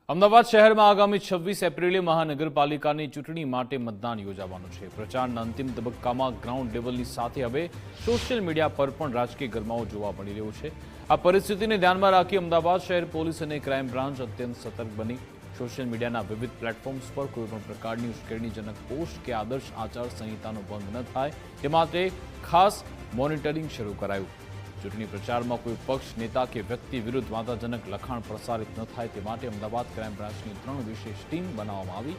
અમદાવાદ શહેરમાં આગામી 26 એપ્રિલે મહાનગરપાલિકાની ચૂંટણી માટે મતદાન યોજાવાનું છે। પ્રચારના અંતિમ તબક્કામાં ગ્રાઉન્ડ લેવલની સાથે હવે સોશિયલ મીડિયા પર પણ રાજકીય ગરમાવો જોવા મળી રહ્યો છે। આ પરિસ્થિતિને ધ્યાનમાં રાખી અમદાવાદ શહેર પોલીસ અને ક્રાઇમ બ્રાન્ચ અત્યંત સતર્ક બની સોશિયલ મીડિયાના વિવિધ પ્લેટફોર્મ્સ પર કોઈપણ પ્રકારની ઉશ્કેરણીજનક પોસ્ટ કે આદર્શ આચાર સંહિતાનો ભંગ ન થાય તે માટે ખાસ મોનિટરિંગ શરૂ કરાયું। ચૂંટણી પ્રચારમાં કોઈ પક્ષ નેતા કે વ્યક્તિ વિરુદ્ધ વાંધાજનક લખાણ પ્રસારિત ન થાય તે માટે અમદાવાદ ક્રાઇમ બ્રાન્ચની 3 વિશેષ ટીમ બનાવવામાં આવી।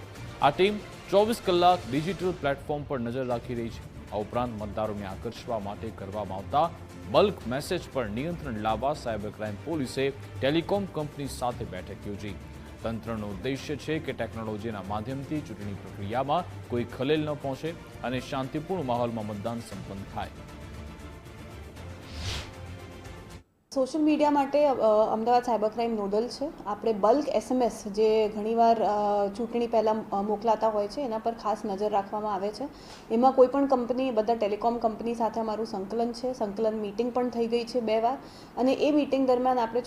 આ ટીમ 24 કલાક ડિજિટલ પ્લેટફોર્મ પર નજર રાખી રહી છે। આ ઉપરાંત મતદારોને આકર્ષવા માટે કરવામાં આવતા બલ્ક મેસેજ પર નિયંત્રણ લાવવા સાયબર ક્રાઇમ પોલીસે ટેલિકોમ કંપની સાથે બેઠક યોજી। તંત્રનો ઉદ્દેશ્ય છે કે ટેકનોલોજીના માધ્યમથી ચૂંટણી પ્રક્રિયામાં કોઈ ખલેલ ન પહોંચે અને શાંતિપૂર્ણ માહોલમાં મતદાન સંપન્ન થાય। સોશિયલ મીડિયા માટે અમદાવાદ સાયબર ક્રાઇમ નોડલ છે। આપણે બલ્ક એસએમએસ જે ઘણીવાર ચૂંટણી પહેલાં મોકલાતા હોય છે એના પર ખાસ નજર રાખવામાં આવે છે। એમાં કોઈ પણ કંપની બધા ટેલિકોમ કંપની સાથે અમારું સંકલન છે। સંકલન મીટિંગ પણ થઈ ગઈ છે 2 વાર અને એ મીટિંગ દરમિયાન આપણે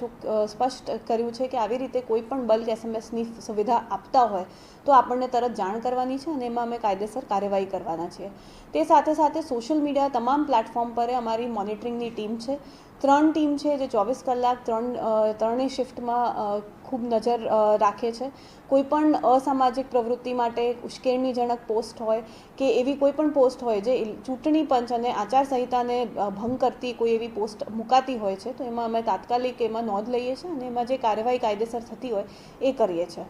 સ્પષ્ટ કર્યું છે કે આવી રીતે કોઈ પણ બલ્ક એસએમએસની સુવિધા આપતા હોય તો આપણને તરત જાણ કરવાની છે અને એમાં અમે કાયદેસર કાર્યવાહી કરવાના છીએ। તે સાથે સાથે સોશિયલ મીડિયા તમામ પ્લેટફોર્મ પર અમારી મોનિટરિંગની ટીમ છે। 3 ટીમ છે જે 24 કલાક ત્રણેય શિફ્ટમાં ખૂબ નજર રાખે છે। કોઈ પણ અસામાજિક પ્રવૃત્તિ માટે ઉશ્કેરણીજનક પોસ્ટ હોય કે એવી કોઈ પણ પોસ્ટ હોય જે ચૂંટણી પંચ અને આચારસંહિતાને ભંગ કરતી કોઈ એવી પોસ્ટ મુકાતી હોય છે તો એમાં અમે તાત્કાલિક એમાં નોંધ લઈએ છીએ અને એમાં જે કાર્યવાહી કાયદેસર થતી હોય એ કરીએ છીએ।